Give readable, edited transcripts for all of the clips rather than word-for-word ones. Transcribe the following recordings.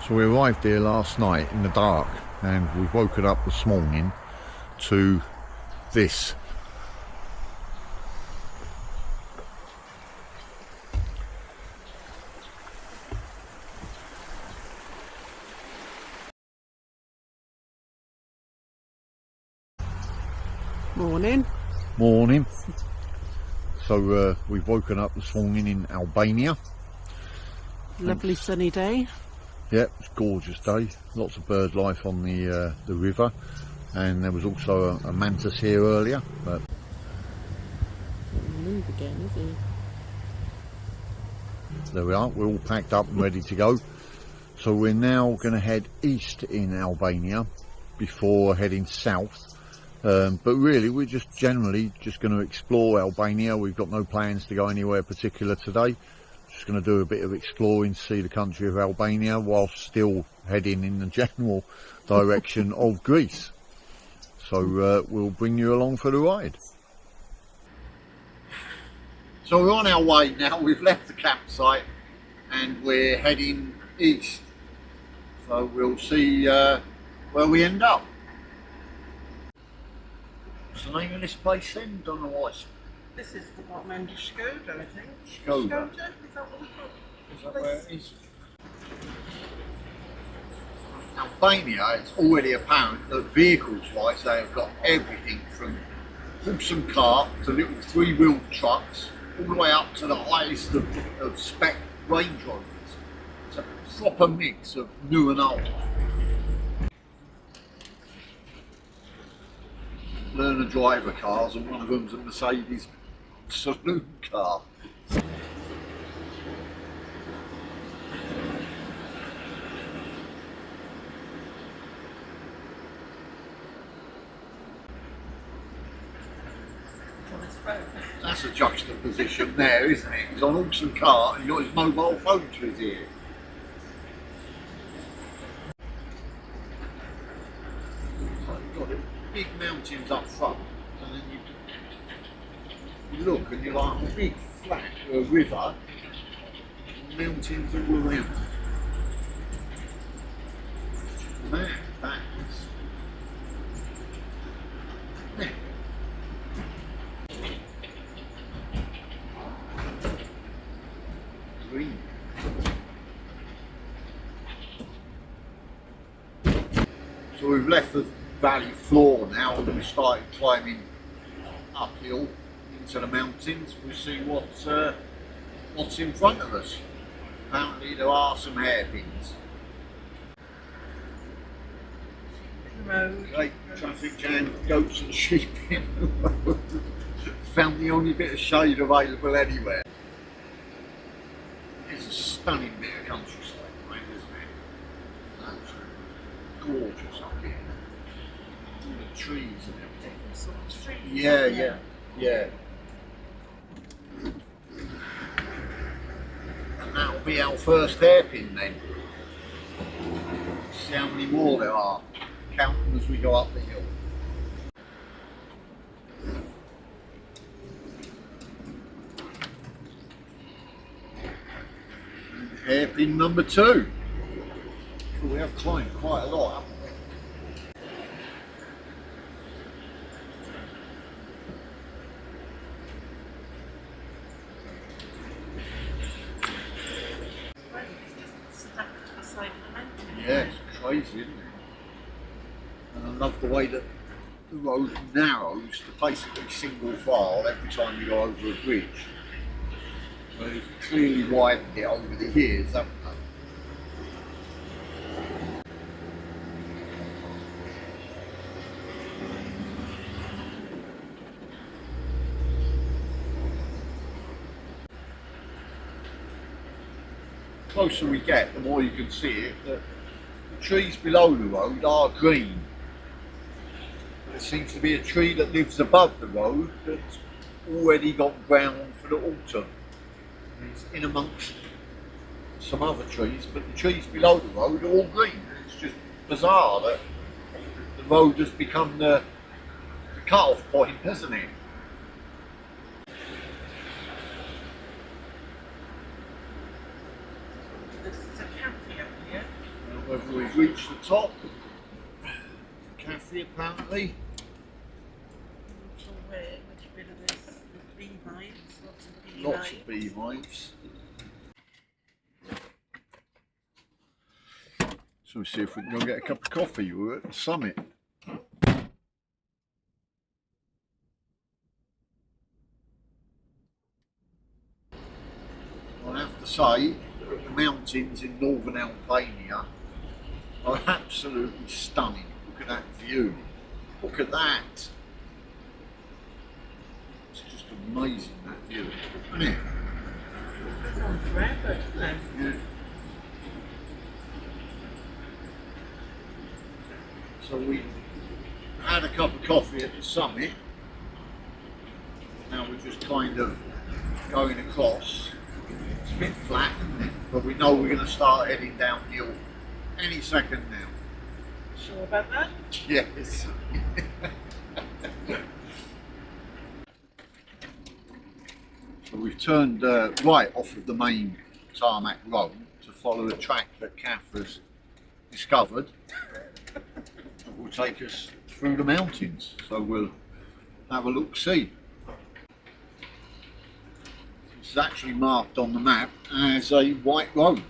So we arrived here last night in the dark and we've woken up this morning to this. Morning. Morning. So we've woken up this morning in Albania. Lovely sunny day. Yeah, it's a gorgeous day. Lots of bird life on the river, and there was also a mantis here earlier. But Move again, is he? there we are. We're all packed up and ready to go. So we're now going to head east in Albania before heading south. But really, we're just generally just going to explore Albania. We've got no plans to go anywhere particular today. Just going to do a bit of exploring, see the country of Albania, whilst still heading in the general direction of Greece. So we'll bring you along for the ride. So we're on our way now. We've left the campsite and we're heading east. So we'll see where we end up. What's the name of this place then? Don't know what it's... This is the bottom end of Skoda, I think. Skoda. Is that what we call it? Is that where it is? Albania, it's already apparent that vehicles-wise they have got everything from horse and cart to little three-wheeled trucks all the way up to the highest of spec Range Rovers. It's a proper mix of new and old. Learner driver cars, and one of them's a Mercedes saloon car. That's a juxtaposition there, isn't it? He's on horse and cart and he's got his mobile phone to his ear. So you've got big mountains up front, and then you look and you're like a big flat river, mountains all around. Man, that's... Yeah. Green. So we've left the valley floor now and we started climbing uphill into the mountains. We'll see what's in front of us. Apparently there are some hairpins. Okay, traffic jam, goats and sheep in the road. Found the only bit of shade available anywhere. It's a stunning bit of countryside, right, isn't it? Absolutely gorgeous up here. All the trees and everything. Different sort of trees. Yeah. And that'll be our first hairpin then. See how many more there are. Count them as we go up the hill. Hairpin number 2. We have climbed quite a lot, haven't we? Yeah, it's crazy, isn't it? And I love the way that the road narrows to basically single file every time you go over a bridge. So it's clearly widened it over the years, haven't they? The closer we get, the more you can see it, that the trees below the road are green. There seems to be a tree that lives above the road that's already got brown for the autumn. And it's in amongst some other trees, but the trees below the road are all green. It's just bizarre that the road has become the cut-off point, hasn't it? This is a cafe up here. We've reached the top. Cafe apparently. So where? Which bit of this? There's beehives. Lots of beehives. Lots of beehives. So we'll see if we can go get a cup of coffee. We're at the summit. I have to say that the mountains in northern Albania are absolutely stunning. Look at that view. Look at that. It's just amazing, that view, isn't it? It's on forever, isn't it? Yeah. So we had a cup of coffee at the summit. Now we're just kind of going across. It's a bit flat, isn't it? But we know we're going to start heading downhill any second now. Sure about that? Yes. So we've turned right off of the main tarmac road to follow a track that Kath has discovered that will take us through the mountains. So we'll have a look-see. It's actually marked on the map as a white road.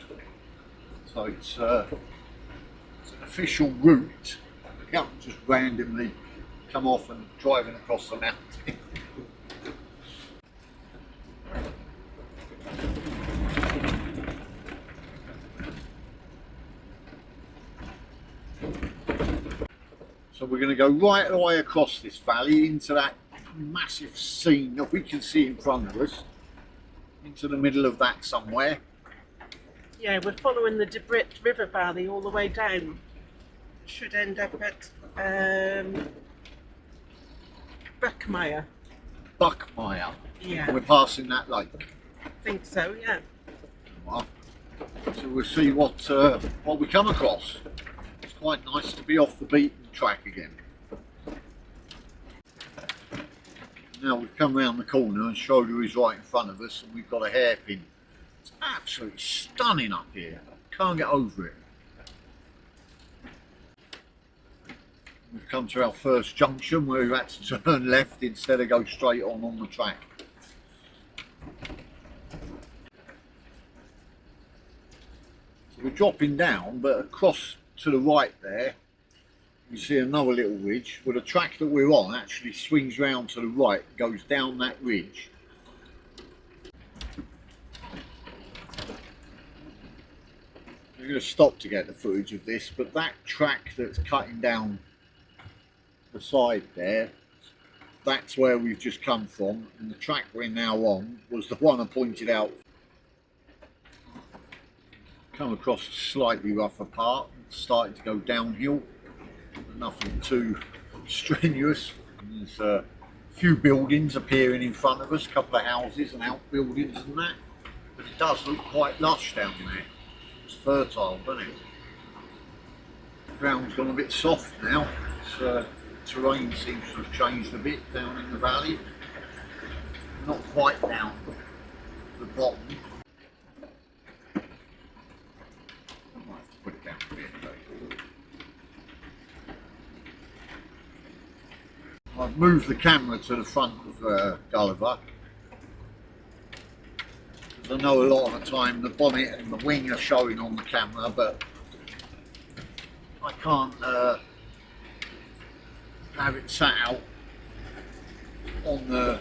So it's an official route. You can't just randomly come off and driving across the mountain. So we're going to go right the way across this valley into that massive scene that we can see in front of us, into the middle of that somewhere. Yeah, we're following the Librazhd river valley all the way down. Should end up at Buckmeyer. Buckmeyer. Yeah. We're passing that lake. I think so, yeah. Well, so we'll see what we come across. It's quite nice to be off the beaten track again. Now we've come round the corner and shoulder is right in front of us, and we've got a hairpin. It's absolutely stunning up here. Can't get over it. We've come to our first junction where we've had to turn left instead of go straight on the track. So we're dropping down, but across to the right there you see another little ridge where the track that we're on actually swings round to the right, goes down that ridge. I'm going to stop to get the footage of this, but that track that's cutting down the side there, that's where we've just come from, and the track we're now on was the one I pointed out. Come across a slightly rougher part, starting to go downhill, but nothing too strenuous. There's a few buildings appearing in front of us, a couple of houses and outbuildings and that, but it does look quite lush down there. It's fertile, doesn't it? The ground's gone a bit soft now. Terrain seems to have changed a bit down in the valley. Not quite down the bottom. I might have to put it down a bit though. I've moved the camera to the front of Gulliver. I know a lot of the time the bonnet and the wing are showing on the camera, but I can't have it sat out on the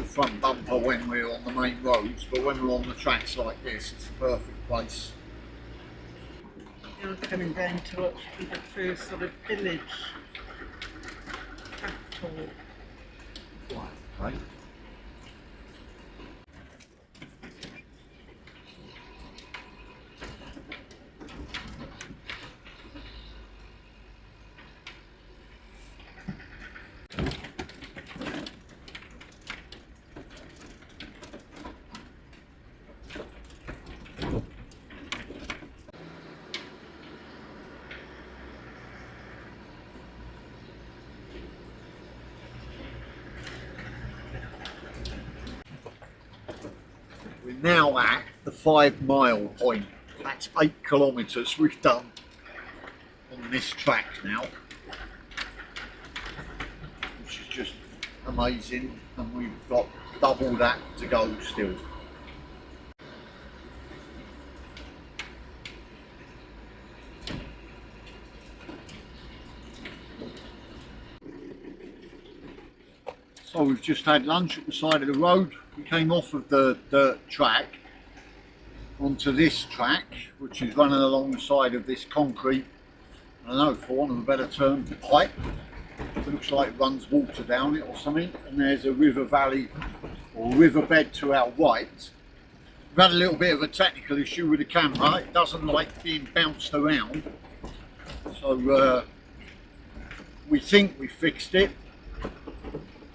front bumper when we're on the main roads, but when we're on the tracks like this, it's the perfect place. You're coming down to what should be the first sort of village. Capital. Right. We're now at the 5 mile point. That That's 8 kilometres we've done on this track now, which is just amazing, and we've got double that to go still. So we've just had lunch at the side of the road. We came off of the dirt track onto this track, which is running along the side of this concrete, I don't know, for want of a better term, pipe. It looks like it runs water down it or something, and there's a river valley or riverbed to our right. We've had a little bit of a technical issue with the camera. It doesn't like being bounced around, so we think we fixed it,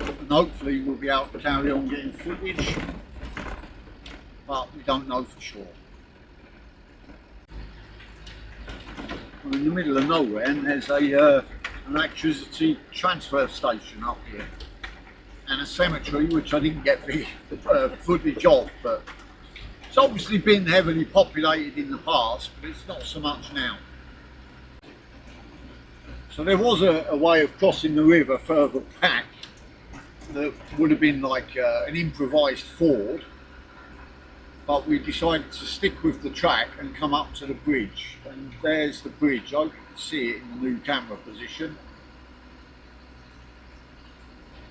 and hopefully we'll be able to carry on getting footage, but we don't know for sure. We're in the middle of nowhere, and there's an electricity transfer station up here, and a cemetery which I didn't get the footage of, but it's obviously been heavily populated in the past, but it's not so much now. So there was a way of crossing the river further back that would have been like an improvised ford, but we decided to stick with the track and come up to the bridge, and there's the bridge. I can see it in the new camera position.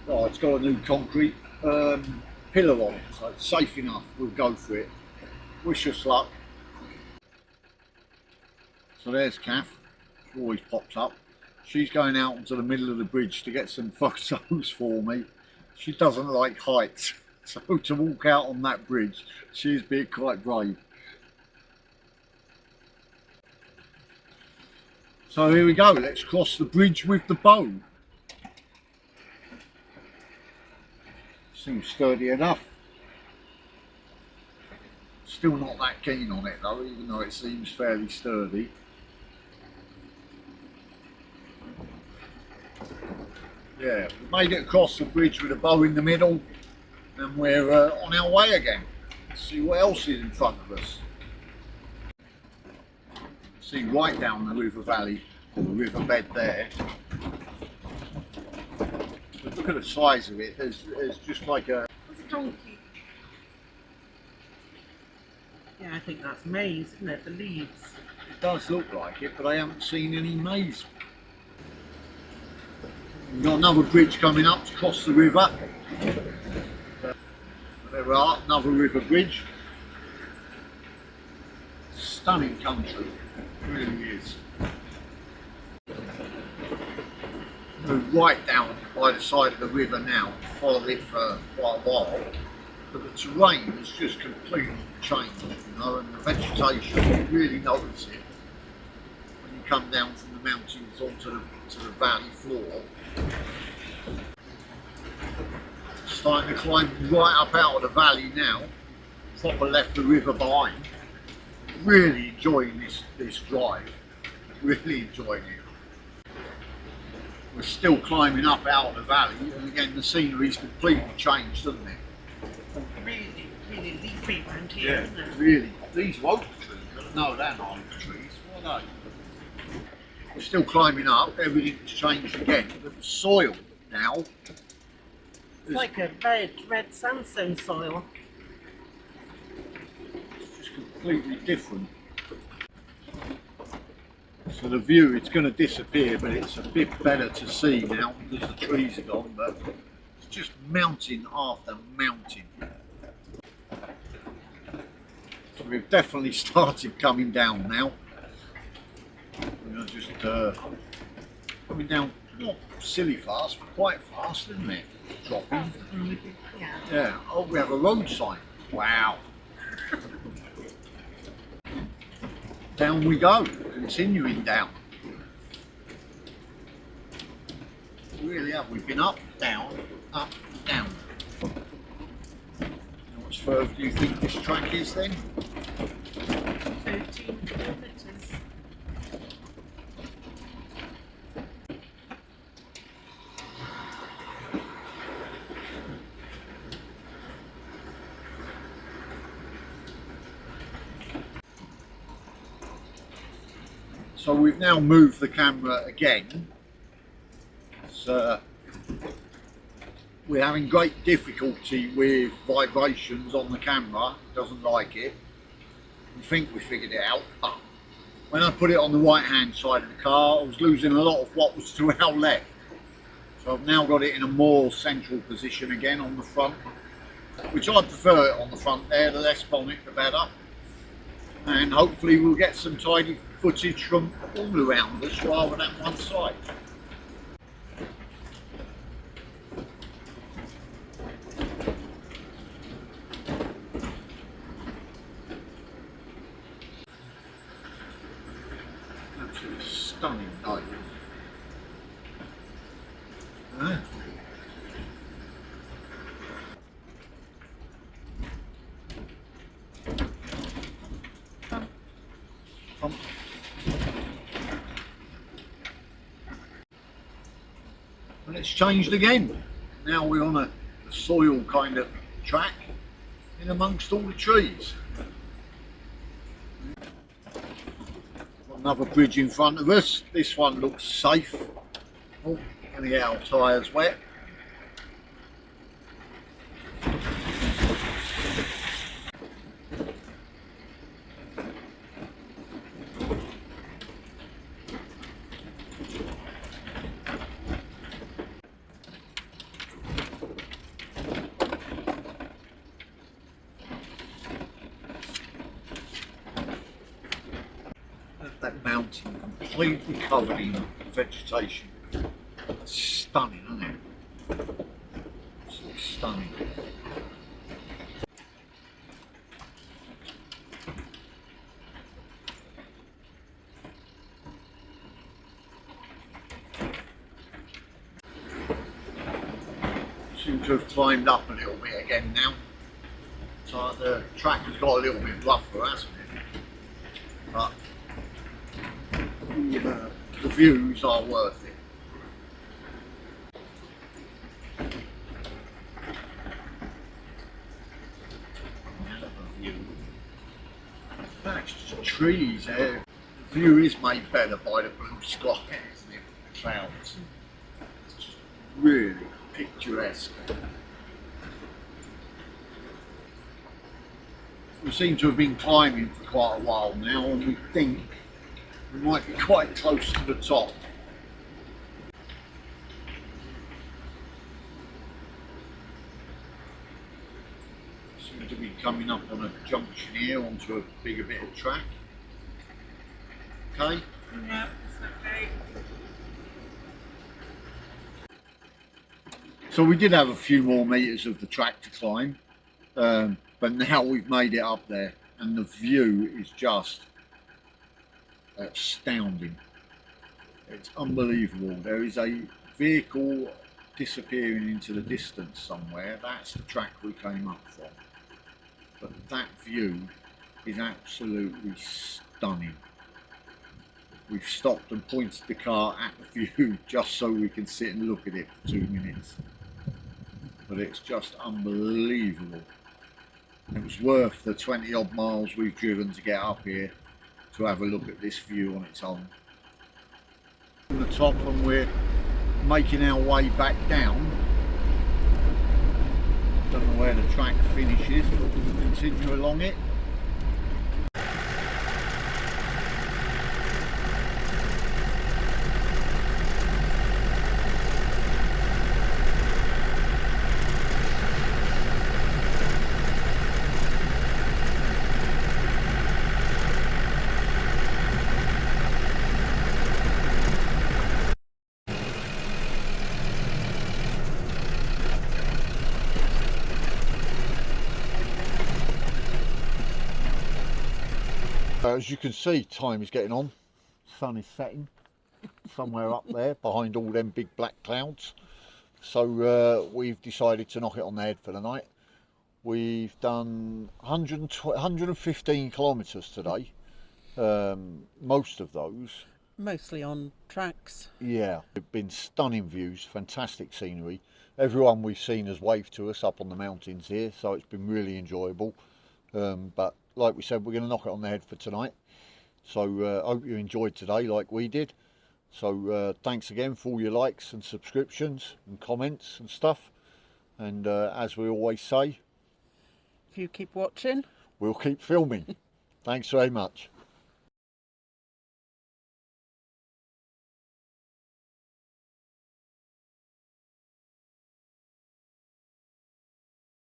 Oh, it's got a new concrete pillar on it, so it's safe enough. We'll go for it. Wish us luck. So there's Kath, she always pops up. She's going out into the middle of the bridge to get some photos for me. She doesn't like heights, so to walk out on that bridge, she's being quite brave. So here we go, let's cross the bridge with the bow. Seems sturdy enough. Still not that keen on it though, even though it seems fairly sturdy. Yeah, we made it across the bridge with a bow in the middle, and we're on our way again. Let's see what else is in front of us. See right down the river valley, or the river bed there. But look at the size of it, there's just like a... It's a donkey. Yeah, I think that's maize, isn't it? The leaves. It does look like it, but I haven't seen any maize. We've got another bridge coming up to cross the river. There we are, another river bridge. Stunning country, it really is. We're right down by the side of the river now, followed it for quite a while. But the terrain has just completely changed, you know, and the vegetation, you really notice it when you come down from the mountains onto the valley floor. Starting to climb right up out of the valley now, proper left the river behind. Really enjoying this drive, really enjoying it. We're still climbing up out of the valley, and again the scenery's completely changed, doesn't it? Really, really leafy around here, isn't it? Really. These are oak trees, no they're not oak trees, what are they? We're still climbing up, everything's changed again, but the soil now, it's like a red sandstone soil. it's just completely different. So the view, it's going to disappear, but it's a bit better to see now because the trees are gone, but it's just mountain after mountain. So we've definitely started coming down now. We're going to just coming down, not silly fast, but quite fast, isn't it? Dropping. Yeah. Yeah. Oh, we have a road sign. Wow. Down we go, continuing down. Really have we been up, down, up, down. How much further do you think this track is then? 13 kilometres. So we've now moved the camera again. We're having great difficulty with vibrations on the camera. It doesn't like it. We think we figured it out, but when I put it on the right hand side of the car, I was losing a lot of what was to our left. So I've now got it in a more central position again on the front, which I prefer it on the front there. The less bonnet the better, and hopefully we'll get some tidy footage from all around us rather than one side. Absolutely stunning night. And it's changed again. Now we're on a soil kind of track in amongst all the trees. Got another bridge in front of us. This one looks safe. Oh, gonna get our tyres wet. That mountain completely covered in vegetation. It's stunning, isn't it? It's stunning. Seem to have climbed up a little bit again now. So the track has got a little bit rougher, hasn't it? But the views are worth it. That's just trees there. The view is made better by the blue sky, isn't it? The clouds. It's just really picturesque. We seem to have been climbing for quite a while now, and we think we might be quite close to the top. Seem to be coming up on a junction here onto a bigger bit of track. Okay? Yeah, it's okay. So we did have a few more metres of the track to climb, but now we've made it up there, and the view is just astounding. It's unbelievable. There is a vehicle disappearing into the distance somewhere. That's the track we came up from. But that view is absolutely stunning. We've stopped and pointed the car at the view just so we can sit and look at it for 2 minutes. But it's just unbelievable. It was worth the 20 odd miles we've driven to get up here to have a look at this view on its own. On the top, and we're making our way back down. Don't know where the track finishes, but we'll continue along it. As you can see, time is getting on. Sun is setting somewhere up there behind all them big black clouds. So we've decided to knock it on the head for the night. We've done 115 kilometres today. Most of those Mostly on tracks. Yeah, it's been stunning views, fantastic scenery. Everyone we've seen has waved to us up on the mountains here, so it's been really enjoyable. But like we said, we're going to knock it on the head for tonight. So I hope you enjoyed today like we did. So thanks again for all your likes and subscriptions and comments and stuff. And as we always say, if you keep watching, we'll keep filming. Thanks very much.